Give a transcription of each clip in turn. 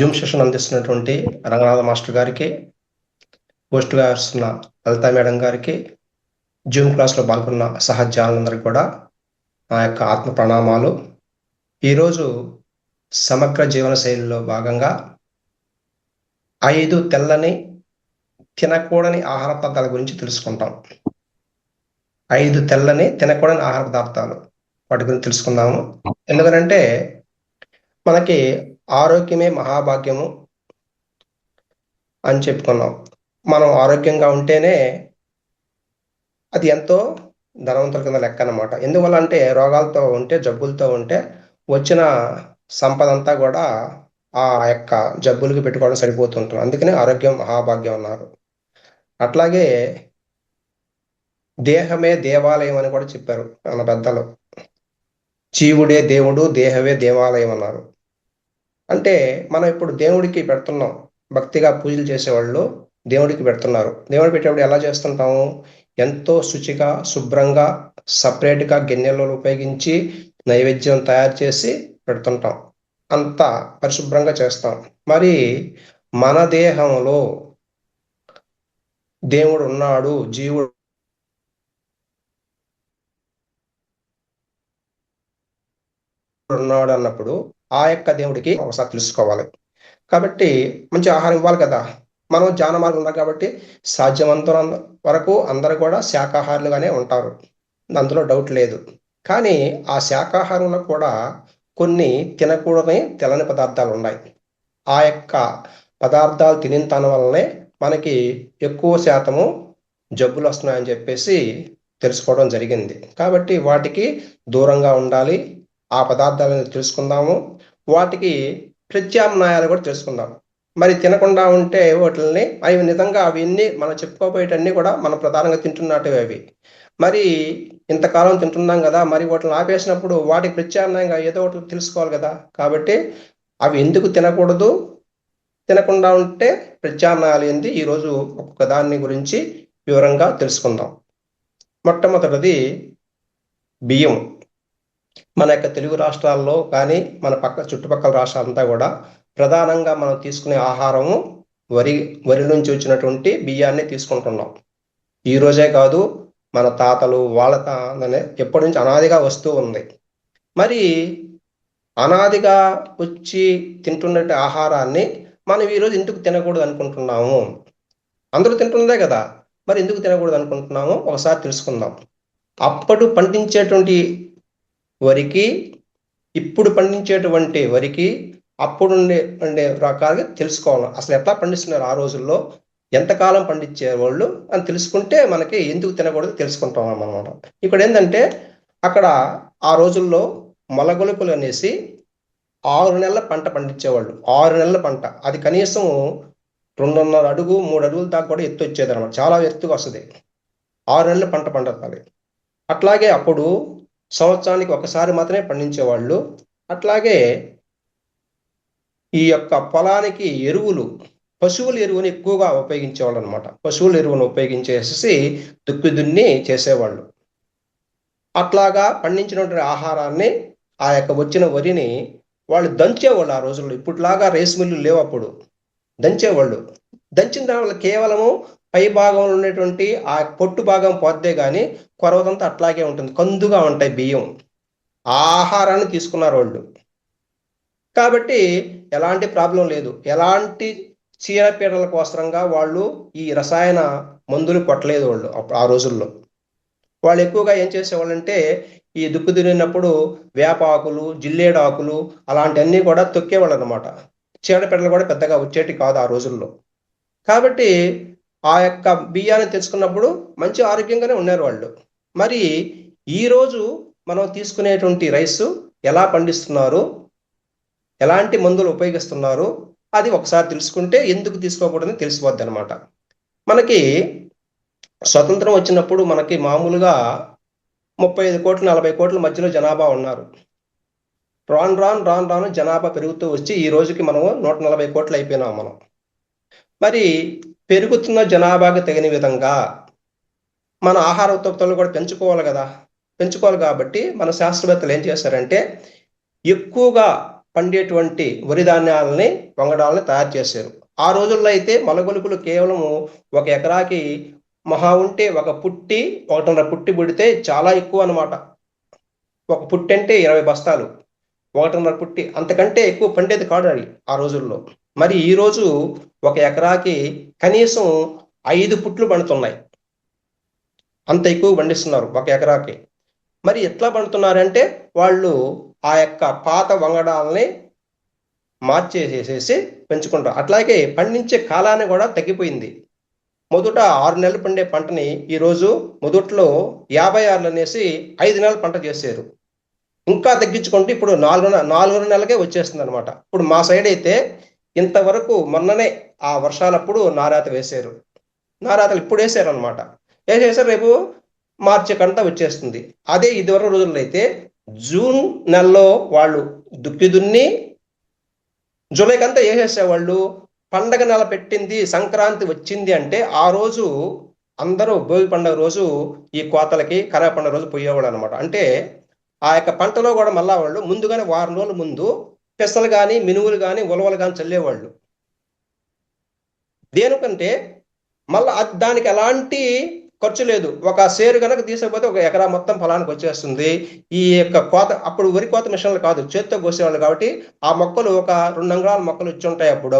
Zoom session అందిస్తున్నటువంటి Ranganatha master గారికి, పోస్ట్గా వస్తున్న లలితా మేడం గారికి, జూమ్ క్లాస్లో పాల్గొన్న సహజాలందరికీ కూడా నా యొక్క ఆత్మ ప్రణామాలు. ఈరోజు సమగ్ర జీవన శైలిలో భాగంగా 5 తెల్లని తినకూడని ఆహార పదార్థాల గురించి తెలుసుకుంటాం. 5 తెల్లని తినకూడని ఆహార పదార్థాలు వాటి గురించి తెలుసుకుందాము. ఎందుకంటే మనకి ఆరోగ్యమే మహాభాగ్యము అని చెప్పుకున్నాం. మనం ఆరోగ్యంగా ఉంటేనే అది ఎంతో ధనవంతుల కింద లెక్క అన్నమాట. ఎందువల్ల అంటే రోగాలతో ఉంటే, జబ్బులతో ఉంటే వచ్చిన సంపద అంతా కూడా ఆ యొక్క జబ్బులకి పెట్టుకోవడం సరిపోతుంటుంది. అందుకనే ఆరోగ్యం మహాభాగ్యం అన్నారు. అట్లాగే దేహమే దేవాలయం అని కూడా చెప్పారు మన పెద్దలు. జీవుడే దేవుడు, దేహమే దేవాలయం అన్నారు. అంటే మనం ఇప్పుడు దేవుడికి పెడుతున్నాం, భక్తిగా పూజలు చేసేవాళ్ళు దేవుడికి పెడుతున్నారు. దేవుడికి పెట్టేప్పుడు ఎలా చేస్తుంటాము? ఎంతో శుచిగా, శుభ్రంగా, సపరేట్గా గిన్నెలు ఉపయోగించి నైవేద్యం తయారు చేసి పెడుతుంటాం. అంతా పరిశుభ్రంగా చేస్తాం. మరి మన దేహంలో దేవుడు ఉన్నాడు, జీవుడు ఉన్నాడు అన్నప్పుడు ఆ యొక్క దేవుడికి ఒకసారి తెలుసుకోవాలి. కాబట్టి మంచి ఆహారం ఇవ్వాలి కదా. మనం ధ్యాన మార్గం ఉన్నారు కాబట్టి సాధ్యమంత వరకు అందరూ కూడా శాకాహారులుగానే ఉంటారు, అందులో డౌట్ లేదు. కానీ ఆ శాకాహారంలో కూడా కొన్ని తినకూడని తెల్లని పదార్థాలు ఉన్నాయి. ఆ యొక్క పదార్థాలు తినిన వల్లనే మనకి ఎక్కువ శాతము జబ్బులు వస్తున్నాయని చెప్పేసి తెలుసుకోవడం జరిగింది. కాబట్టి వాటికి దూరంగా ఉండాలి. ఆ పదార్థాలను తెలుసుకుందాము. వాటికి ప్రత్యామ్నాయాలు కూడా తెలుసుకుందాం. మరి తినకుండా ఉంటే వాటిని అవి నిజంగా అవన్నీ మనం చెప్పుకోబోయేటన్నీ కూడా మనం ప్రధానంగా తింటున్నట్టు అవి. మరి ఇంతకాలం తింటున్నాం కదా, మరి వాటిని ఆపేసినప్పుడు వాటికి ప్రత్యామ్నాయంగా ఏదో ఒకటి తెలుసుకోవాలి కదా. కాబట్టి అవి ఎందుకు తినకూడదు, తినకుండా ఉంటే ప్రత్యామ్నాయాలు ఏంది, ఈరోజు ఒక్కొక్క దాన్ని గురించి వివరంగా తెలుసుకుందాం. మొట్టమొదటిది బియ్యం. మన యొక్క తెలుగు రాష్ట్రాల్లో కానీ మన చుట్టుపక్కల రాష్ట్రాలంతా కూడా ప్రధానంగా మనం తీసుకునే ఆహారము వరి నుంచి వచ్చినటువంటి బియ్యాన్ని తీసుకుంటున్నాం. ఈ రోజే కాదు, మన తాతలు వాళ్ళ ఎప్పటి నుంచి అనాదిగా వస్తూ ఉంది. మరి అనాదిగా వచ్చి తింటున్నట్టు ఆహారాన్ని మనం ఈరోజు ఎందుకు తినకూడదు అనుకుంటున్నాము? అందరూ తింటుందే కదా, మరి ఎందుకు తినకూడదు అనుకుంటున్నాము ఒకసారి తెలుసుకుందాం. అప్పుడు పండించేటువంటి వరికి, ఇప్పుడు పండించేటువంటి వరికి, అప్పుడు ఉండే రకాలుగా తెలుసుకోవాలి. అసలు ఎట్లా పండిస్తున్నారు ఆ రోజుల్లో, ఎంతకాలం పండించే వాళ్ళు అని తెలుసుకుంటే మనకి ఎందుకు తినకూడదు తెలుసుకుంటాం అన్నమాట. ఇక్కడ ఏంటంటే అక్కడ ఆ రోజుల్లో మొలగొలుపులు అనేసి 6 నెలల పంట పండించేవాళ్ళు. 6 నెలల పంట, అది కనీసం 2.5 అడుగు 3 అడుగుల దాకా కూడా ఎత్తు వచ్చేది అనమాట. చాలా ఎత్తుగా వస్తుంది. 6 నెలల పంట పండాలి. అట్లాగే అప్పుడు సంవత్సరానికి ఒకసారి మాత్రమే పండించేవాళ్ళు. అట్లాగే ఈ యొక్క పొలానికి ఎరువులు, పశువుల ఎరువుని ఎక్కువగా ఉపయోగించేవాళ్ళు అనమాట. పశువుల ఎరువును ఉపయోగించేసి దుక్కి చేసేవాళ్ళు. అట్లాగా పండించినటువంటి ఆహారాన్ని, ఆ యొక్క వచ్చిన వరిని వాళ్ళు దంచేవాళ్ళు ఆ రోజుల్లో. ఇప్పుడులాగా రైస్ మిల్లు లేవు, అప్పుడు దంచేవాళ్ళు. దంచిన దానివల్ల కేవలము పై భాగంలో ఉండేటువంటి ఆ పొట్టు భాగం పోద్దే కానీ కొరవదంతా అట్లాగే ఉంటుంది, కందుగా ఉంటాయి బియ్యం. ఆహారాన్ని తీసుకున్నారు వాళ్ళు. కాబట్టి ఎలాంటి ప్రాబ్లం లేదు. ఎలాంటి చీడపీడల కోసరంగా వాళ్ళు ఈ రసాయన మందులు కొట్టలేదు వాళ్ళు ఆ రోజుల్లో. వాళ్ళు ఎక్కువగా ఏం చేసేవాళ్ళు అంటే ఈ దుక్కు దున్నినప్పుడు వేపాకులు, జిల్లేడు ఆకులు అలాంటివన్నీ కూడా తొక్కేవాళ్ళు అనమాట. చీడపీడలు కూడా పెద్దగా వచ్చేటి కాదు ఆ రోజుల్లో. కాబట్టి ఆ యొక్క బియ్యాన్ని తెచ్చుకున్నప్పుడు మంచి ఆరోగ్యంగానే ఉన్నారు వాళ్ళు. మరి ఈరోజు మనం తీసుకునేటువంటి రైసు ఎలా పండిస్తున్నారు, ఎలాంటి మందులు ఉపయోగిస్తున్నారు, అది ఒకసారి తెలుసుకుంటే ఎందుకు తీసుకోకూడదని తెలిసిపోద్ది అనమాట. మనకి స్వతంత్రం వచ్చినప్పుడు మనకి మామూలుగా 35 కోట్లు 40 కోట్ల మధ్యలో జనాభా ఉన్నారు. రాను రాను రాను రాను జనాభా పెరుగుతూ వచ్చి ఈ రోజుకి మనం 140 కోట్లు అయిపోయినాం మనం. మరి పెరుగుతున్న జనాభాకి తగిన విధంగా మన ఆహార ఉత్పత్తులను కూడా పెంచుకోవాలి కదా. పెంచుకోవాలి కాబట్టి మన శాస్త్రవేత్తలు ఏం చేశారంటే ఎక్కువగా పండేటువంటి వరి ధాన్యాలని వంగడాలని తయారు చేశారు. ఆ రోజుల్లో అయితే మొలగొలుపులు కేవలం ఒక ఎకరాకి మహా ఉంటే ఒక పుట్టి 1.5 పుట్టి పుడితే చాలా ఎక్కువ అనమాట. ఒక పుట్టి అంటే 20 బస్తాలు, 1.5 పుట్టి అంతకంటే ఎక్కువ పండేది కాదు అది ఆ రోజుల్లో. మరి ఈ రోజు ఒక ఎకరాకి కనీసం 5 పుట్లు పండుతున్నాయి. అంత ఎక్కువ పండిస్తున్నారు ఒక ఎకరాకి. మరి ఎట్లా పండుతున్నారంటే వాళ్ళు ఆ యొక్క పాత వంగడాలని మార్చేసేసి పెంచుకుంటారు. అట్లాగే పండించే కాలాన్ని కూడా తగ్గిపోయింది. మొదట 6 నెలలు పండే పంటని ఈరోజు మొదట్లో 56 అనేసి 5 నెలల పంట చేశారు. ఇంకా తగ్గించుకుంటే ఇప్పుడు 4 నెలలకే వచ్చేస్తుంది అనమాట. ఇప్పుడు మా సైడ్ అయితే ఇంతవరకు మొన్ననే ఆ వర్షాలప్పుడు నారాత వేశారు. నారాతలు ఇప్పుడు వేసారు అనమాట. వేసేసారు, రేపు మార్చి కంట వచ్చేస్తుంది. అదే ఇదివరకు రోజుల్లో అయితే జూన్ నెలలో వాళ్ళు దుక్కి దున్ని జూలైకంతా వేసేసేవాళ్ళు. పండగ నెల పెట్టింది, సంక్రాంతి వచ్చింది అంటే ఆ రోజు అందరూ భోగి పండుగ రోజు ఈ కోతలకి కరా పండుగ రోజు పోయేవాళ్ళు అనమాట. అంటే ఆ యొక్క పంటలో కూడా మళ్ళా వాళ్ళు ముందుగానే వారం రోజుల ముందు పెసలు కానీ మినువులు కానీ ఉలవలు కానీ చల్లేవాళ్ళు. దేనికంటే మళ్ళీ దానికి ఎలాంటి ఖర్చు లేదు. ఒక సేరు కనుక తీసుకపోతే ఒక ఎకరా మొత్తం పొలానికి వచ్చేస్తుంది. ఈ యొక్క కోత అప్పుడు వరి కోత మిషన్లు కాదు, చేత్తో కోసేవాళ్ళు కాబట్టి ఆ మొక్కలు ఒక 2 అంగుళాల మొక్కలు వచ్చి ఉంటాయి. అప్పుడు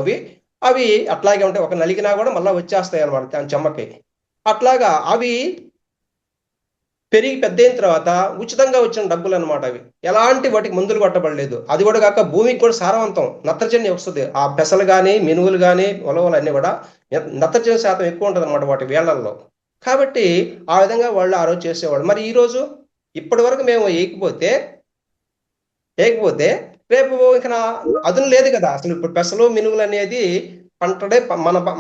అవి అట్లాగే ఉంటాయి. ఒక నలిగినా కూడా మళ్ళీ వచ్చేస్తాయి అనమాట దాని చెమ్మకి. అట్లాగా అవి పెరిగి పెద్ద అయిన తర్వాత ఉచితంగా వచ్చిన డబ్బులు అనమాట అవి. ఎలాంటి వాటికి మందులు కొట్టబడలేదు. అది కూడా కాక భూమికి కూడా సారవంతం, నత్రజని వస్తుంది. ఆ పెసలు కానీ మినువులు కానీ ఉలవలు అన్నీ కూడా నత్రజని శాతం ఎక్కువ ఉంటుంది అనమాట వాటి వేళ్లల్లో. కాబట్టి ఆ విధంగా వాళ్ళు ఆ రోజు చేసేవాళ్ళు. మరి ఈ రోజు ఇప్పటి వరకు మేము ఏకపోతే రేపు ఇక అదును లేదు కదా అసలు. ఇప్పుడు పెసలు మినువులు అనేది పంటడే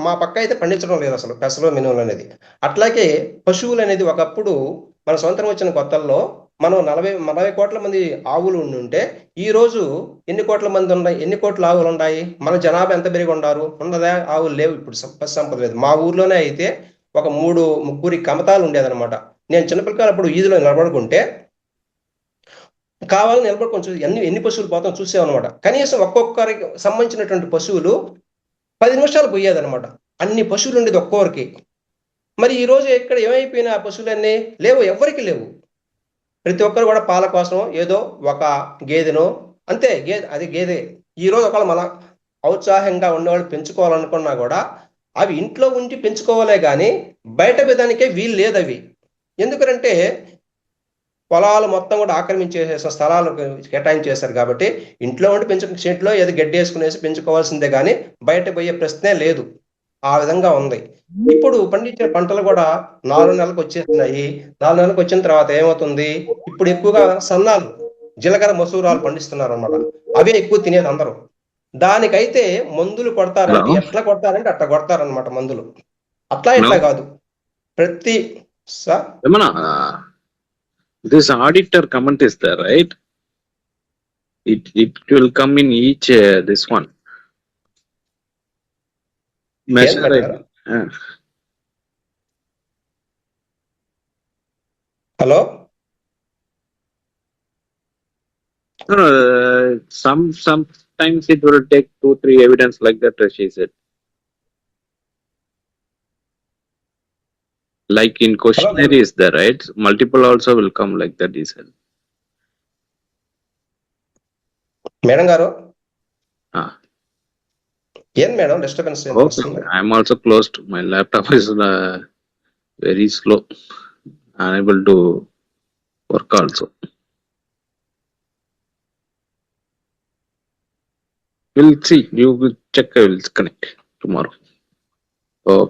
మా పక్క అయితే పండించడం లేదు అసలు పెసలు మినువులు అనేది. అట్లాగే పశువులు అనేది ఒకప్పుడు మన సొంతం వచ్చిన కొత్తల్లో మనం 40 కోట్ల మంది ఆవులు ఉంటే ఈ రోజు ఎన్ని కోట్ల మంది ఉన్నాయి, ఎన్ని కోట్ల ఆవులు ఉన్నాయి? మన జనాభా ఎంత పెరిగి ఉన్నారు? ఉండదా? ఆవులు లేవు. ఇప్పుడు పశు సంపద లేదు. మా ఊర్లోనే అయితే ఒక 3-3 కమతాలు ఉండేదన్నమాట. నేను చిన్నపిల్లకాయలు అప్పుడు వీధిలో నిలబడుకుంటే కావాలని నిలబడుకొని చూసి ఎన్ని పశువులు పోతాం చూసామన్నమాట. కనీసం ఒక్కొక్కరికి సంబంధించినటువంటి పశువులు 10 నిమిషాలు పోయేదన్నమాట. అన్ని పశువులు ఉండేది ఒక్కొక్కరికి. మరి ఈ రోజు ఎక్కడ ఏమైపోయినా ఆ పశువులన్నీ లేవు, ఎవ్వరికి లేవు. ప్రతి ఒక్కరు కూడా పాల కోసం ఏదో ఒక గేదెనో అంతే, అది గేదె. ఈ రోజు ఒకవేళ మన ఔత్సాహంగా ఉండేవాళ్ళు పెంచుకోవాలనుకున్నా కూడా అవి ఇంట్లో ఉండి పెంచుకోవాలే కానీ బయట విధానికే వీలు లేదు అవి. ఎందుకంటే పొలాలు మొత్తం కూడా ఆక్రమించేసేసిన స్థలాలు కేటాయించేశారు కాబట్టి ఇంట్లో ఉండి చెట్లో ఏదో గడ్డి వేసుకునేసి పెంచుకోవాల్సిందే కానీ బయట పోయే ప్రశ్నే లేదు. ఆ విధంగా ఉంది. ఇప్పుడు పండించిన పంటలు కూడా 4 నెలలకు వచ్చేస్తున్నాయి. 4 నెలలకు వచ్చిన తర్వాత ఏమవుతుంది? ఇప్పుడు ఎక్కువగా సన్నాలు, జీలకర్ర, మసూరాలు పండిస్తున్నారు అనమాట. అవే ఎక్కువ తినేది అందరూ. దానికైతే మందులు కొడతారంటే ఎట్లా కొడతారంటే అట్లా కొడతారనమాట మందులు. ఇట్లా కాదు ప్రతి this auditor comment is there, right? It will come in each this one measure. Hello? No, sometimes it will take 2-3 evidence like that, she said. Like in questionnaire is there, right? Multiple also will come like that, he said. Madam Garu? Madam, disturbance. Okay. I'm also closed. My laptop is very slow. Unable to work also. We'll see. You will check. I will connect tomorrow. Oh.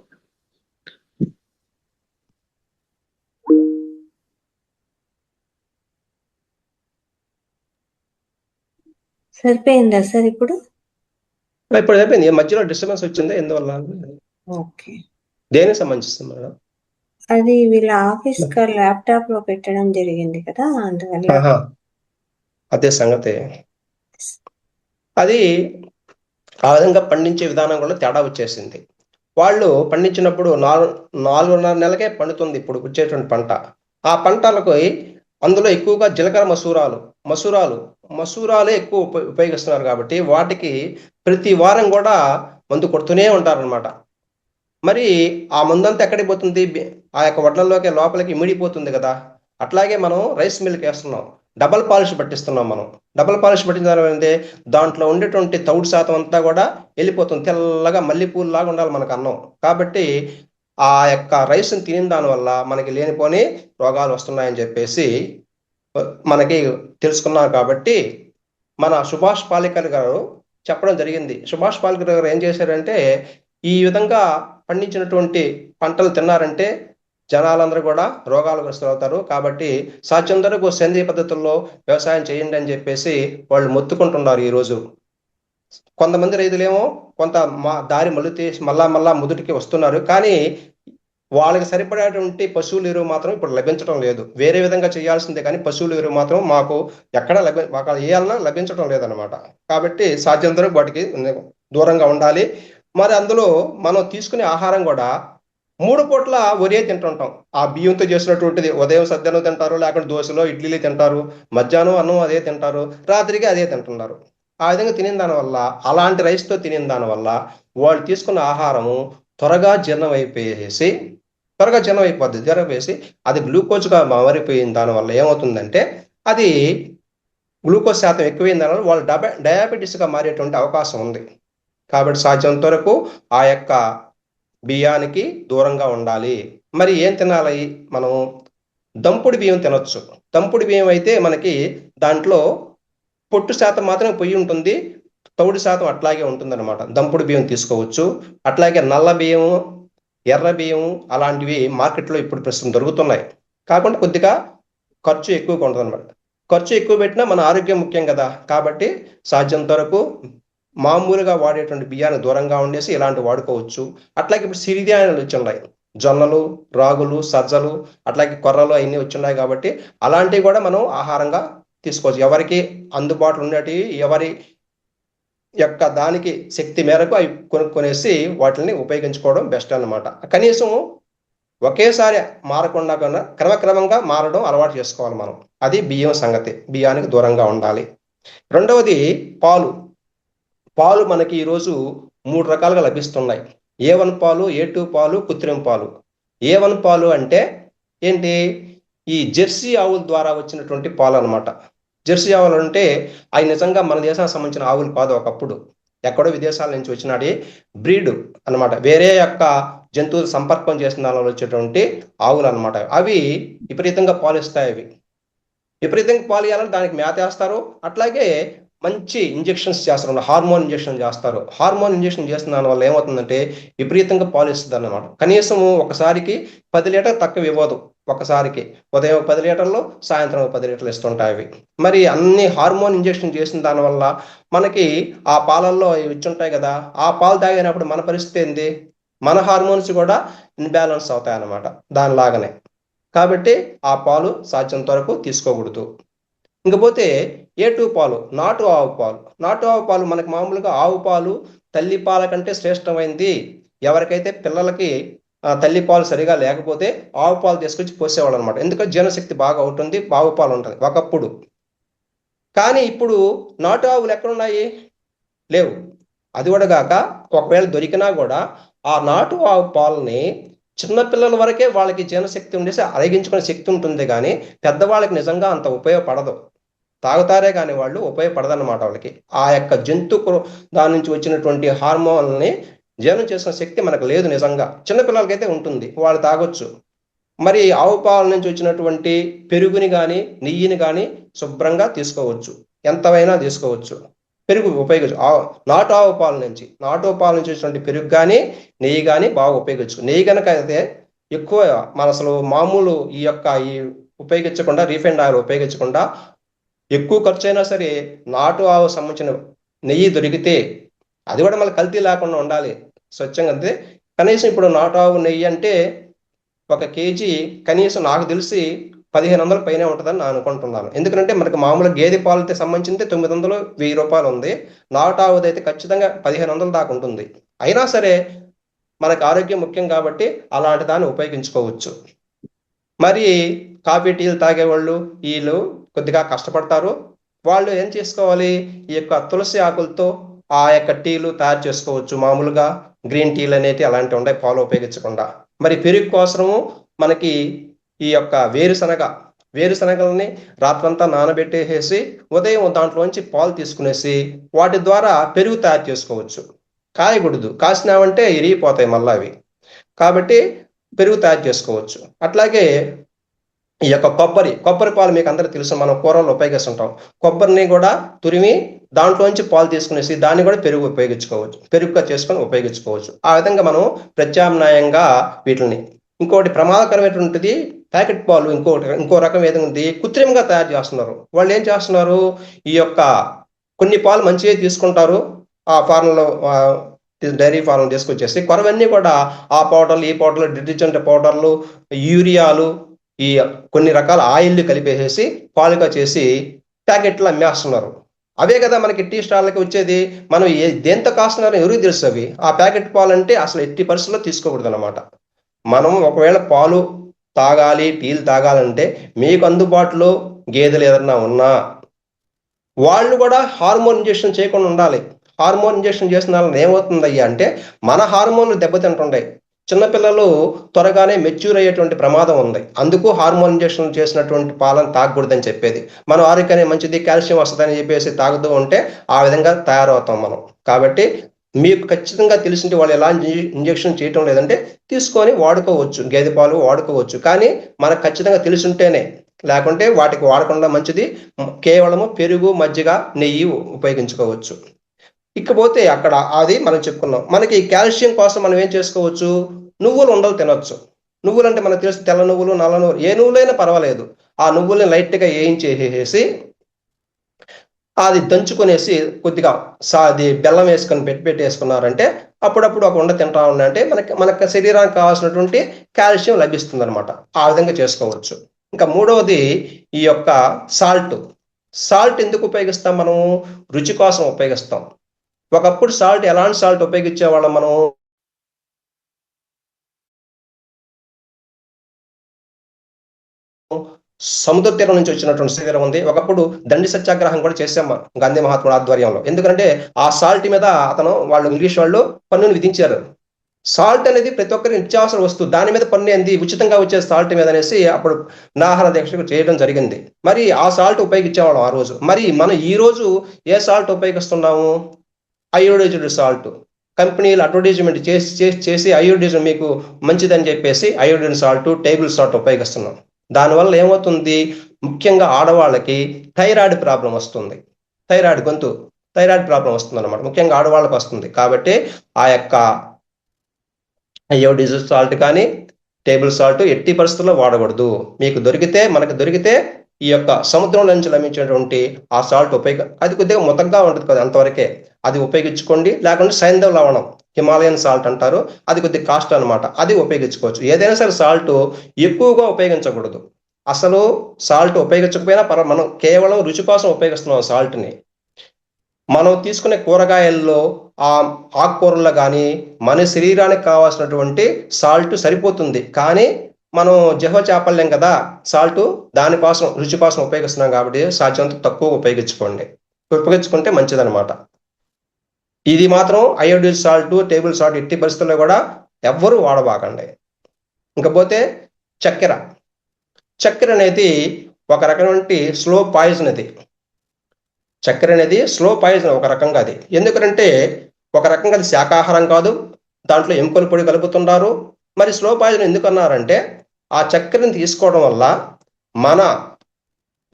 సరిపోయిందా sir? ఇప్పుడు అయిపోయింది. మధ్యలో disturbance వచ్చింది ఎందువల్ల? Okay. దేనికి సంబంధిస్తుంది madam? అది వీళ్ళ office laptop లో పెట్టడం జరిగింది కదా, అందువల్ల. అదే సంగతి. అది ఆ విధంగా పండించే విధానం కూడా తేడా వచ్చేసింది. వాళ్ళు పండించినప్పుడు 4.5 నెలలకే పండుతుంది ఇప్పుడు వచ్చేటువంటి పంట. ఆ పంటలకు అందులో ఎక్కువగా జీలకర్ర, మసూరాలు మసూరాలే ఎక్కువ ఉపయోగిస్తున్నారు కాబట్టి వాటికి ప్రతి వారం కూడా మందు కొడుతూనే ఉంటారనమాట. మరి ఆ మందంతా ఎక్కడికి పోతుంది? ఆ యొక్క వడ్లల్లోకి లోపలికి ఇమిడిపోతుంది కదా. అట్లాగే మనం రైస్ మిల్క్ వేస్తున్నాం, డబల్ పాలిష్ పట్టిస్తున్నాం. మనం డబల్ పాలిష్ పట్టించాలంటే దాంట్లో ఉండేటువంటి తౌడు శాతం అంతా కూడా వెళ్ళిపోతుంది. తెల్లగా మల్లెపూలు లాగా ఉండాలి మనకు అన్నం. కాబట్టి ఆ యొక్క రైస్ని తినిన దానివల్ల మనకి లేనిపోని రోగాలు వస్తున్నాయని చెప్పేసి మనకి తెలుసుకున్నాం. కాబట్టి మన సుభాష్ పాలేకర్ గారు చెప్పడం జరిగింది. సుభాష్ పాలేకర్ గారు ఏం చేశారంటే, ఈ విధంగా పండించినటువంటి పంటలు తిన్నారంటే జనాలందరూ కూడా రోగాలు అవుతారు. కాబట్టి సాధ్యంత వరకు సేంద్రియ పద్ధతుల్లో వ్యవసాయం చేయండి అని చెప్పేసి వాళ్ళు మొత్తుకుంటున్నారు ఈరోజు. కొంతమంది రైతులేమో కొంత దారి మళ్ళీ మళ్ళా మొదటికి వస్తున్నారు. కానీ వాళ్ళకి సరిపడేటువంటి పశువుల ఎరువు మాత్రం ఇప్పుడు లభించడం లేదు. వేరే విధంగా చేయాల్సిందే కానీ పశువుల ఎరువు మాత్రం మాకు ఎక్కడ వేయాలన్నా లభించడం లేదనమాట. కాబట్టి సాధ్యంతో వాటికి దూరంగా ఉండాలి. మరి అందులో మనం తీసుకునే ఆహారం కూడా 3 పూట్ల ఒరే తింటుంటాం. ఆ బియ్యంతో చేసినటువంటిది ఉదయం సద్దనం తింటారు, లేకుంటే దోశలో ఇడ్లీలు తింటారు, మధ్యాహ్నం అన్నం అదే తింటారు, రాత్రికి అదే తింటున్నారు. ఆ విధంగా తినిన దానివల్ల, అలాంటి రైస్తో తినిన దానివల్ల వాళ్ళు తీసుకున్న ఆహారము త్వరగా జీర్ణం అయిపోద్ది. జీర్ణమైపోయేసి అది గ్లూకోజ్గా మారిపోయిన దానివల్ల ఏమవుతుందంటే, అది గ్లూకోజ్ శాతం ఎక్కువైన దానివల్ల వాళ్ళు డయాబెటీస్గా మారేటువంటి అవకాశం ఉంది. కాబట్టి సాధ్యంత వరకు ఆ యొక్క బియ్యానికి దూరంగా ఉండాలి. మరి ఏం తినాలి? మనం దంపుడు బియ్యం తినొచ్చు. దంపుడు బియ్యం అయితే మనకి దాంట్లో పొట్టు శాతం మాత్రమే పొయ్యి ఉంటుంది, తౌడు శాతం అట్లాగే ఉంటుంది అనమాట. దంపుడు బియ్యం తీసుకోవచ్చు. అట్లాగే నల్ల బియ్యం, ఎర్ర బియ్యం అలాంటివి మార్కెట్లో ఇప్పుడు ప్రస్తుతం దొరుకుతున్నాయి. కాకుండా కొద్దిగా ఖర్చు ఎక్కువగా ఉంటుంది అనమాట. ఖర్చు ఎక్కువ పెట్టినా మన ఆరోగ్యం ముఖ్యం కదా. కాబట్టి సాధ్యంత వరకు మామూలుగా వాడేటువంటి బియ్యాన్ని దూరంగా ఉండేసి ఇలాంటివి వాడుకోవచ్చు. అట్లాగే ఇప్పుడు సిరిధాన్యాలు వచ్చున్నాయి, జొన్నలు, రాగులు, సజ్జలు, అట్లాగే కొర్రలు అవన్నీ వచ్చున్నాయి. కాబట్టి అలాంటివి కూడా మనం ఆహారంగా తీసుకోవచ్చు. ఎవరికి అందుబాటులో ఉండేటివి, ఎవరి యొక్క దానికి శక్తి మేరకు అవి కొనుక్కొనేసి వాటిని ఉపయోగించుకోవడం బెస్ట్ అన్నమాట. కనీసం ఒకేసారి మారకుండా కన్నా క్రమక్రమంగా మారడం అలవాటు చేసుకోవాలి మనం. అది బియ్యం సంగతి. బియ్యానికి దూరంగా ఉండాలి. రెండవది పాలు మనకి ఈరోజు 3 రకాలుగా లభిస్తున్నాయి. A1 పాలు, A2 పాలు, కృత్రిమ పాలు. A1 పాలు అంటే ఏంటి? ఈ జెర్సీ ఆవుల ద్వారా వచ్చినటువంటి పాలు అనమాట. జెర్సీ ఆవులు అంటే అవి నిజంగా మన దేశానికి సంబంధించిన ఆవులు కాదు. ఒకప్పుడు ఎక్కడో విదేశాల నుంచి వచ్చినది బ్రీడ్ అనమాట. వేరే యొక్క జంతువులు సంపర్కం చేసిన దానిలో వచ్చేటువంటి ఆవులు అనమాట. అవి విపరీతంగా పాలు ఇస్తాయి. అవి విపరీతంగా పాలు ఇవ్వాలని దానికి మేత వేస్తారు. అట్లాగే మంచి ఇంజెక్షన్స్ చేస్తారు, హార్మోన్ ఇంజెక్షన్ చేస్తారు. హార్మోన్ ఇంజెక్షన్ చేసిన దాని వల్ల ఏమవుతుందంటే విపరీతంగా పాలు ఇస్తుంది అన్నమాట. కనీసం ఒకసారికి 10 లీటర్ తక్కువ ఇవ్వదు. ఒకసారికి ఉదయం 10 లీటర్లు, సాయంత్రం 10 లీటర్లు ఇస్తుంటాయి అవి. మరి అన్ని హార్మోన్ ఇంజెక్షన్ చేసిన దానివల్ల మనకి ఆ పాలల్లో ఇచ్చుంటాయి కదా, ఆ పాలు తాగినప్పుడు మన పరిస్థితి ఏంది? మన హార్మోన్స్ కూడా ఇన్బ్యాలెన్స్ అవుతాయి అన్నమాట దానిలాగానే. కాబట్టి ఆ పాలు సాధ్యంత వరకు తీసుకోకూడదు. ఇంకపోతే A2 పాలు, నాటు ఆవు పాలు. నాటు ఆవు పాలు మనకు మామూలుగా ఆవు పాలు తల్లి పాల కంటే శ్రేష్టమైంది. ఎవరికైతే పిల్లలకి తల్లి పాలు సరిగా లేకపోతే ఆవు పాలు తీసుకొచ్చి పోసేవాళ్ళు అనమాట. ఎందుకంటే జీర్ణశక్తి బాగా ఉంటుంది, ఆవు పాలు ఉంటుంది ఒకప్పుడు. కానీ ఇప్పుడు నాటు ఆవులు ఎక్కడున్నాయి? లేవు. అది కూడా కాక ఒకవేళ దొరికినా కూడా ఆ నాటు ఆవు పాలని చిన్నపిల్లల వరకే వాళ్ళకి జీర్ణశక్తి ఉండేసి అరిగించుకునే శక్తి ఉంటుంది, కానీ పెద్దవాళ్ళకి నిజంగా అంత ఉపయోగపడదు. తాగుతారే కానీ వాళ్ళు ఉపయోగపడదన్నమాట వాళ్ళకి. ఆ యొక్క జంతు దాని నుంచి వచ్చినటువంటి హార్మోన్ని జీర్ణం చేసిన శక్తి మనకు లేదు నిజంగా. చిన్నపిల్లలకైతే ఉంటుంది, వాళ్ళు తాగొచ్చు. మరి ఆవు పాల నుంచి వచ్చినటువంటి పెరుగుని కానీ నెయ్యిని కానీ శుభ్రంగా తీసుకోవచ్చు, ఎంతవైనా తీసుకోవచ్చు. పెరుగు ఉపయోగించు. నాటు ఆవు పాల నుంచి వచ్చినటువంటి పెరుగు కానీ నెయ్యి కానీ బాగా ఉపయోగించు. నెయ్యి కనుక అయితే ఎక్కువ మన అసలు మామూలు ఈ ఉపయోగించకుండా, రీఫైండ్ ఆయిల్ ఉపయోగించకుండా ఎక్కువ ఖర్చు అయినా సరే నాటు ఆవు సంబంధించిన నెయ్యి దొరికితే, అది కూడా మళ్ళీ కల్తీ లేకుండా ఉండాలి, స్వచ్ఛంగా. అంతే. కనీసం ఇప్పుడు నాటు ఆవు నెయ్యి అంటే 1 కేజీ కనీసం నాకు తెలిసి 1500 పైనే ఉంటుందని నేను అనుకుంటున్నాను. ఎందుకంటే మనకి మామూలు గేదె పాలతో సంబంధించి 900, 1000 రూపాయలు ఉంది. నాటు ఆవుది అయితే ఖచ్చితంగా 1500 దాకా ఉంటుంది. అయినా సరే మనకు ఆరోగ్యం ముఖ్యం కాబట్టి అలాంటి దాన్ని ఉపయోగించుకోవచ్చు. మరి కాఫీ టీలు తాగేవాళ్ళు వీళ్ళు కొద్దిగా కష్టపడతారు. వాళ్ళు ఏం చేసుకోవాలి, ఈ యొక్క తులసి ఆకులతో ఆ యొక్క టీలు తయారు చేసుకోవచ్చు. మామూలుగా గ్రీన్ టీలు అనేవి అలాంటివి ఉంటాయి పాలు ఉపయోగించకుండా. మరి పెరుగు కోసము మనకి ఈ యొక్క వేరుశనగలని రాత్రంతా నానబెట్టేసి ఉదయం దాంట్లోంచి పాలు తీసుకునేసి వాటి ద్వారా పెరుగు తయారు చేసుకోవచ్చు. కాయకూడదు, కాసినామంటే ఇరిగిపోతాయి మళ్ళా అవి. కాబట్టి పెరుగు తయారు చేసుకోవచ్చు. అట్లాగే ఈ యొక్క కొబ్బరి పాలు మీకు అందరికీ తెలుసు, మనం కూరల్లో ఉపయోగిస్తుంటాం. కొబ్బరిని కూడా తురిమి దాంట్లోంచి పాలు తీసుకునేసి దాన్ని కూడా పెరుగు ఉపయోగించుకోవచ్చు, పెరుగుగా చేసుకొని ఉపయోగించుకోవచ్చు. ఆ విధంగా మనం ప్రత్యామ్నాయంగా వీటిని. ఇంకోటి ప్రమాదకరమైనటువంటిది ప్యాకెట్ పాలు. ఇంకో రకం ఏదైనా కృత్రిమంగా తయారు చేస్తున్నారు. వాళ్ళు ఏం చేస్తున్నారు, ఈ యొక్క కొన్ని పాలు మంచిగా తీసుకుంటారు, ఆ ఫారంలో డైరీ ఫారం తీసుకొచ్చేసి కొరవన్నీ కూడా ఆ పౌడర్లు, ఈ పౌడర్లు, డిటర్జెంట్ పౌడర్లు, యూరియాలు, ఈ కొన్ని రకాల ఆయిల్ని కలిపేసేసి పాలుగా చేసి ప్యాకెట్లు అమ్మేస్తున్నారు. అవే కదా మనకి టీ స్టాళ్ళకి వచ్చేది. మనం దేంతో కాస్తున్నారో ఎవరికి తెలుసు అవి. ఆ ప్యాకెట్ పాలు అంటే అసలు ఎట్టి పరిస్థితుల్లో తీసుకోకూడదు అనమాట. మనం ఒకవేళ పాలు తాగాలి, టీలు తాగాలంటే మీకు అందుబాటులో గేదెలు ఏదన్నా ఉన్నా వాళ్ళు కూడా హార్మోన్ ఇంజెక్షన్ చేయకుండా ఉండాలి. హార్మోన్ ఇంజెక్షన్ చేసిన వల్ల ఏమవుతుందయ్యా అంటే మన హార్మోన్లు దెబ్బతింటుంటాయి. చిన్నపిల్లలు త్వరగానే మెచ్యూర్ అయ్యేటువంటి ప్రమాదం ఉంది. అందుకు హార్మోన్ ఇంజెక్షన్ చేసినటువంటి పాలను తాగకూడదని చెప్పేది. మన ఆరోగ్యానికి మంచిది, కాల్షియం వస్తుందని చెప్పేసి తాగుతూ ఉంటే ఆ విధంగా తయారవుతాం మనం. కాబట్టి మీకు ఖచ్చితంగా తెలిసింటే వాళ్ళు ఎలా ఇంజెక్షన్ చేయటం లేదంటే తీసుకొని వాడుకోవచ్చు, గేదె పాలు వాడుకోవచ్చు. కానీ మనకు ఖచ్చితంగా తెలుసుంటేనే, లేకుంటే వాటికి వాడకుండా మంచిది కేవలము పెరుగు, మజ్జిగ, నెయ్యి ఉపయోగించుకోవచ్చు. ఇకపోతే అక్కడ అది మనం చెప్పుకున్నాం. మనకి కాల్షియం కోసం మనం ఏం చేసుకోవచ్చు, నువ్వులు ఉండలు తినొచ్చు. నువ్వులు అంటే మనకు తెలుసు, తెల్ల నువ్వులు, నల్ల నువ్వులు, ఏ నువ్వులైనా పర్వాలేదు. ఆ నువ్వుల్ని లైట్గా వేయించేసేసి అది దంచుకునేసి కొద్దిగా అది బెల్లం వేసుకొని పెట్టేసుకున్నారంటే అప్పుడప్పుడు ఒక ఉండ తింటా ఉన్నాయంటే మనకి శరీరానికి కావాల్సినటువంటి కాల్షియం లభిస్తుంది అనమాట. ఆ విధంగా చేసుకోవచ్చు. ఇంకా మూడవది ఈ యొక్క సాల్ట్ ఎందుకు ఉపయోగిస్తాం, మనం రుచి కోసం ఉపయోగిస్తాం. ఒకప్పుడు ఎలాంటి సాల్ట్ ఉపయోగించేవాళ్ళం మనం, సముద్ర తీరం నుంచి వచ్చినటువంటి శరీరం ఉంది. ఒకప్పుడు దండి సత్యాగ్రహం కూడా చేసాం గాంధీ మహాత్ముడు ఆధ్వర్యంలో. ఎందుకంటే ఆ సాల్ట్ మీద వాళ్ళు ఇంగ్లీష్ వాళ్ళు పన్నును విధించారు. సాల్ట్ అనేది ప్రతి ఒక్కరి నిత్యావసర వస్తువు, దాని మీద పన్ను ఏంది, ఉచితంగా వచ్చే సాల్ట్ మీద అనేసి అప్పుడు నాహన దీక్షకు చేయడం జరిగింది. మరి ఆ సాల్ట్ ఉపయోగించేవాళ్ళం ఆ రోజు. మరి మనం ఈ రోజు ఏ సాల్ట్ ఉపయోగిస్తున్నాము, అయోడైజ్డ్ సాల్ట్. కంపెనీలు అడ్వర్టైజ్మెంట్ చేసి అయోడైజన్ మీకు మంచిదని చెప్పేసి అయోడిన్ సాల్ట్, టేబుల్ సాల్ట్ ఉపయోగిస్తున్నాం. దానివల్ల ఏమవుతుంది, ముఖ్యంగా ఆడవాళ్ళకి థైరాయిడ్ ప్రాబ్లం వస్తుంది. థైరాయిడ్ ప్రాబ్లం వస్తుంది అనమాట, ముఖ్యంగా ఆడవాళ్ళకి వస్తుంది. కాబట్టి ఆ యొక్క అయోడైజ్డ్ సాల్ట్ కానీ టేబుల్ సాల్ట్ ఎట్టి పరిస్థితుల్లో వాడకూడదు. మనకు దొరికితే ఈ యొక్క సముద్రం నుంచి లభించినటువంటి ఆ సాల్ట్ అది కొద్దిగా మొత్తగా ఉంటుంది కదా, అంతవరకే అది ఉపయోగించుకోండి. లేకుంటే సైంధవ లవణం, హిమాలయన్ సాల్ట్ అంటారు, అది కొద్దిగా కాస్ట్ అనమాట, అది ఉపయోగించుకోవచ్చు. ఏదైనా సరే సాల్ట్ ఎక్కువగా ఉపయోగించకూడదు. అసలు సాల్ట్ ఉపయోగించకపోయినా మనం కేవలం రుచి కోసం ఉపయోగిస్తున్నాం సాల్ట్ని. మనం తీసుకునే కూరగాయల్లో, ఆకుకూరల్లో కానీ మన శరీరానికి కావాల్సినటువంటి సాల్ట్ సరిపోతుంది. కానీ మనం జిహ్వ చేపలేం కదా సాల్ట్, దానికోసం రుచి కోసం ఉపయోగిస్తున్నాం. కాబట్టి సాధ్యంతో తక్కువ ఉపయోగించుకుంటే మంచిదనమాట. ఇది మాత్రం అయోడైజ్డ్ సాల్ట్, టేబుల్ సాల్ట్ ఎట్టి పరిస్థితుల్లో కూడా ఎవ్వరూ వాడబాకండి. ఇంకపోతే చక్కెర అనేది ఒక రకమైన స్లో పాయిజన్. చక్కెర అనేది స్లో పాయిజన్ ఒక రకంగా. అది ఎందుకంటే ఒక రకంగా అది శాకాహారం కాదు, దాంట్లో ఎముకల పొడి కలుపుతున్నారు. మరి స్లో పాయిజన్ ఎందుకు అన్నారంటే ఆ చక్కెరని తీసుకోవడం వల్ల మన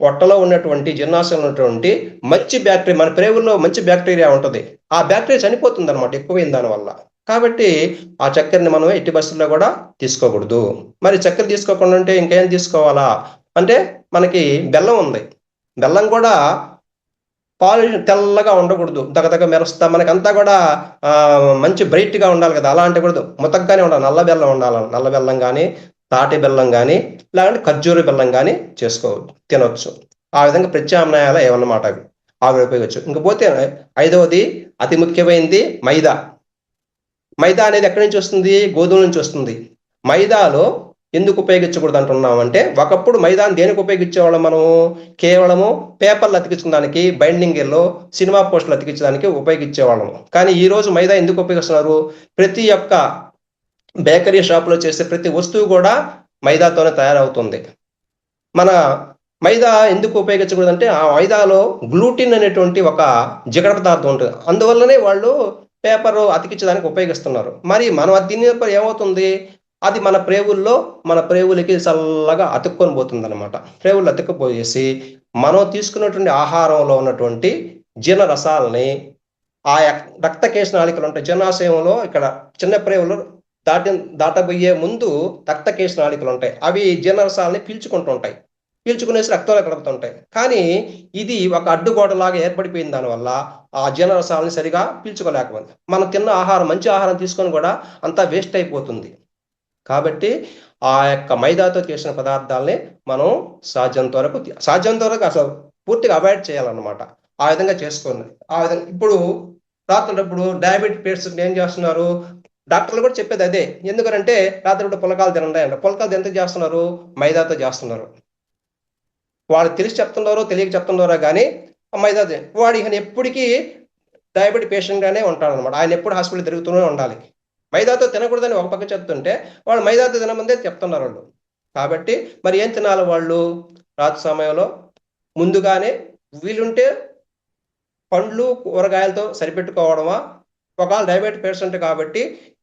పొట్టలో ఉన్నటువంటి జీర్ణాశయంలో ఉన్నటువంటి మంచి బ్యాక్టీరియా, మన ప్రేగుల్లో మంచి బ్యాక్టీరియా ఉంటుంది, ఆ బ్యాక్టీరియా చనిపోతుంది అనమాట ఎక్కువైన దానివల్ల. కాబట్టి ఆ చక్కెరని మనం ఎట్టి పరిస్థితుల్లో కూడా తీసుకోకూడదు. మరి చక్కెర తీసుకోకుండా ఉంటే ఇంకేం తీసుకోవాలా అంటే మనకి బెల్లం ఉంది. బెల్లం కూడా పాలు తెల్లగా ఉండకూడదు, దగ్గర మెరుస్తా, మనకంతా కూడా మంచి బ్రైట్గా ఉండాలి కదా, అలా అంటే కూడదు, మొత్తగానే ఉండాలి. నల్ల బెల్లం కానీ, తాటి బెల్లం కానీ, లేదంటే ఖర్జూర బెల్లం కానీ తినవచ్చు. ఆ విధంగా ప్రత్యామ్నాయాలు ఏమన్నమాట అవి ఉపయోగించవచ్చు. ఇంకపోతే ఐదవది అతి ముఖ్యమైనది మైదా అనేది ఎక్కడి నుంచి వస్తుంది, గోధుమ నుంచి వస్తుంది. మైదాలో ఎందుకు ఉపయోగించకూడదు అంటున్నామంటే, ఒకప్పుడు మైదాని దేనికి ఉపయోగించేవాళ్ళం మనము? కేవలము పేపర్లు అతికించడానికి, బైండింగ్‌లో సినిమా పోస్టర్లు అతికించడానికి ఉపయోగించేవాళ్ళము. కానీ ఈ రోజు మైదా ఎందుకు ఉపయోగిస్తున్నారు? ప్రతి ఒక్క బేకరీ షాప్‌లో చేసే ప్రతి వస్తువు కూడా మైదాతోనే తయారవుతుంది. మన మైదా ఎందుకు ఉపయోగించకూడదంటే, ఆ మైదాలో గ్లూటిన్ అనేటువంటి ఒక జిగట పదార్థం ఉంటుంది. అందువల్లనే వాళ్ళు పేపరు అతికించడానికి ఉపయోగిస్తున్నారు. మరి మనం అది తినేటప్పుడు ఏమవుతుంది? అది మన ప్రేవులకి చల్లగా అతుక్కొని పోతుందన్నమాట. ప్రేవులు అతుక్కుపోయేసి మనం తీసుకున్నటువంటి ఆహారంలో ఉన్నటువంటి జీర్ణ రసాలని ఆ రక్త కేశనాళికలు ఉంటాయి. జీర్ణాశయంలో ఇక్కడ చిన్న ప్రేవులు దాటబోయే ముందు రక్త కేశనాళికలు ఉంటాయి. అవి జీర్ణరసాలని పీల్చుకుంటుంటాయి. పీల్చుకునేసి రక్తంలో కలుపుతుంటాయి. కానీ ఇది ఒక అడ్డుగోడలాగా ఏర్పడిపోయిన దానివల్ల ఆ జీర్ణరసాలని సరిగా పీల్చుకోలేకపోయింది. మనం తిన్న ఆహారం, మంచి ఆహారం తీసుకొని కూడా అంతా వేస్ట్ అయిపోతుంది. కాబట్టి ఆ యొక్క మైదాతో చేసిన పదార్థాలని మనం సాధ్యంత వరకు అసలు పూర్తిగా అవాయిడ్ చేయాలన్నమాట. ఆ విధంగా చేసుకోండి. ఆ విధంగా ఇప్పుడు రాత్రులప్పుడు డయాబెటిక్ పేషెంట్స్ ఏం చేస్తున్నారు? డాక్టర్లు కూడా చెప్పేది అదే. ఎందుకంటే రాత్రి పులకాలు తినండి అంటే, పులకాలు ఎంత చేస్తున్నారు? మైదాతో చేస్తున్నారు. వాళ్ళు తెలిసి చెప్తున్నారో తెలియక చెప్తున్నారో కానీ మైదా వాడు ఇక ఎప్పటికీ డయాబెటిక్ పేషెంట్ గానే ఉంటాడు అనమాట. ఆయన ఎప్పుడు హాస్పిటల్ తిరుగుతూనే ఉండాలి. మైదాతో తినకూడదని ఒక పక్క చెప్తుంటే వాళ్ళు మైదాతో తినమందే చెప్తున్నారు వాళ్ళు. కాబట్టి మరి ఏం తినాలి వాళ్ళు? రాత్రి సమయంలో ముందుగానే వీలుంటే పండ్లు కూరగాయలతో సరిపెట్టుకోవడమా? ఒకవేళ డయాబెటిక్ పేషెంట్ కాబట్టి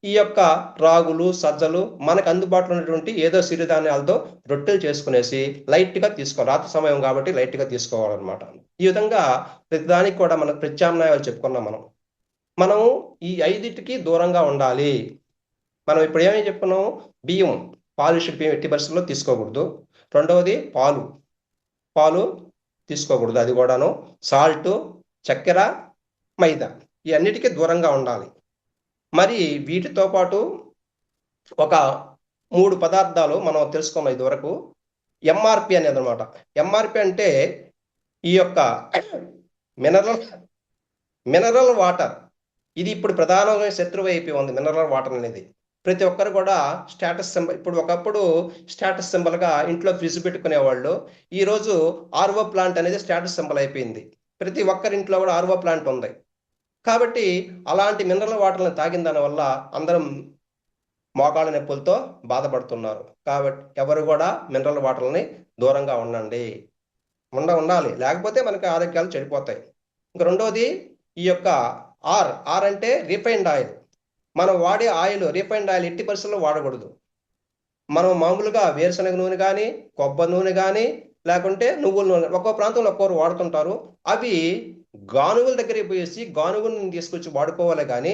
ఈ యొక్క రాగులు, సజ్జలు మనకు అందుబాటులో ఉన్నటువంటి ఏదో సిరిధాన్యాలతో రొట్టెలు చేసుకునేసి లైట్గా తీసుకోవాలి. రాత్రి సమయం కాబట్టి లైట్గా తీసుకోవాలన్నమాట. ఈ విధంగా ప్రతిదానికి కూడా మనకు ప్రత్యామ్నాయాలు చెప్పుకున్నాం. మనం ఈ 5టికి దూరంగా ఉండాలి. మనం ఇప్పుడు ఏమని చెప్పుకున్నాం? బియ్యం, పాలిష్డ్ బియ్యం ఎట్టి పరిస్థితుల్లో తీసుకోకూడదు. రెండవది పాలు తీసుకోకూడదు, అది కూడాను. సాల్ట్, చక్కెర, మైదా ఈ అన్నిటికీ దూరంగా ఉండాలి. మరి వీటితో పాటు ఒక 3 పదార్థాలు మనం తెలుసుకున్నాం ఇదివరకు. ఎంఆర్పి అనేది అనమాట. ఎంఆర్పి అంటే ఈ యొక్క మినరల్ వాటర్. ఇది ఇప్పుడు ప్రధానంగా శత్రువు అయిపోయి ఉంది మినరల్ వాటర్ అనేది. ప్రతి ఒక్కరు కూడా స్టేటస్ సింబల్, ఇప్పుడు ఒకప్పుడు స్టేటస్ సింబల్గా ఇంట్లో ఫ్రిడ్జ్ పెట్టుకునేవాళ్ళు. ఈరోజు ఆర్ఓ ప్లాంట్ అనేది స్టేటస్ సింబల్ అయిపోయింది. ప్రతి ఒక్కరింట్లో కూడా ఆర్ఓ ప్లాంట్ ఉంది. కాబట్టి అలాంటి మినరల్ వాటర్ని తాగిన దానివల్ల అందరం మోకాళ్ళ నొప్పులతో బాధపడుతున్నారు. కాబట్టి ఎవరు కూడా మినరల్ వాటర్ని దూరంగా ఉండాలి, లేకపోతే మనకి ఆరోగ్యాలు చెడిపోతాయి. ఇంకా రెండోది ఈ యొక్క ఆర్ అంటే రిఫైన్డ్ ఆయిల్. మనం వాడే ఆయిల్, రిఫైన్డ్ ఆయిల్ ఎట్టి పరిస్థితుల్లో వాడకూడదు. మనం మామూలుగా వేరుశనగ నూనె కానీ, కొబ్బరి నూనె కానీ, లేకుంటే నువ్వుల నూనె, ఒక్కో ప్రాంతంలో ఒక్కొరు వాడుతుంటారు. అవి గానుగుల దగ్గరికి పోయేసి గానుగుని తీసుకొచ్చి వాడుకోవాలి. కానీ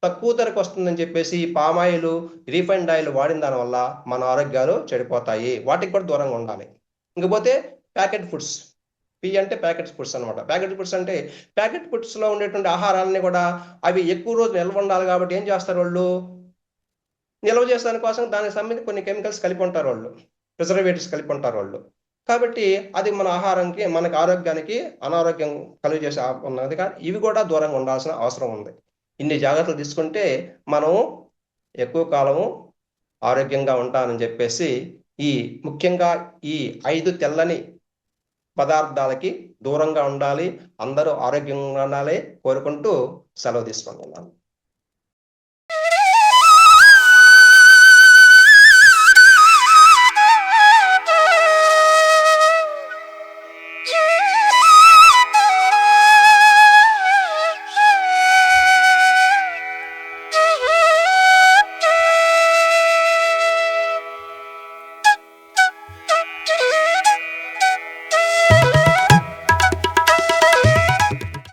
తక్కువ ధరకు వస్తుందని చెప్పేసి పామాయిల్, రీఫైండ్ ఆయిల్ వాడిన దానివల్ల మన ఆరోగ్యాలు చెడిపోతాయి. వాటికి కూడా దూరంగా ఉండాలి. ఇంకపోతే ప్యాకెట్ ఫుడ్స్. పి అంటే ప్యాకెట్ ఫుడ్స్ అనమాట. ప్యాకెట్ ఫుడ్స్ అంటే ప్యాకెట్ ఫుడ్స్లో ఉండేటువంటి ఆహారాలని కూడా అవి ఎక్కువ రోజు నిల్వ ఉండాలి. కాబట్టి ఏం చేస్తారు వాళ్ళు? నిల్వ చేసే దానికోసం దానికి సంబంధించి కొన్ని కెమికల్స్ కలిపి ఉంటారు వాళ్ళు, ప్రిజర్వేటివ్స్ కలిపి ఉంటారు వాళ్ళు. కాబట్టి అది మన ఆహారానికి, మనకి ఆరోగ్యానికి అనారోగ్యం కలుగజేసే ఉన్నది. కానీ ఇవి కూడా దూరంగా ఉండాల్సిన అవసరం ఉంది. ఇన్ని జాగ్రత్తలు తీసుకుంటే మనం ఎక్కువ కాలము ఆరోగ్యంగా ఉంటానని చెప్పేసి ముఖ్యంగా ఈ 5 తెల్లని పదార్థాలకి దూరంగా ఉండాలి. అందరూ ఆరోగ్యంగా ఉండాలి కోరుకుంటూ సెలవు తీసుకుంటున్నాను.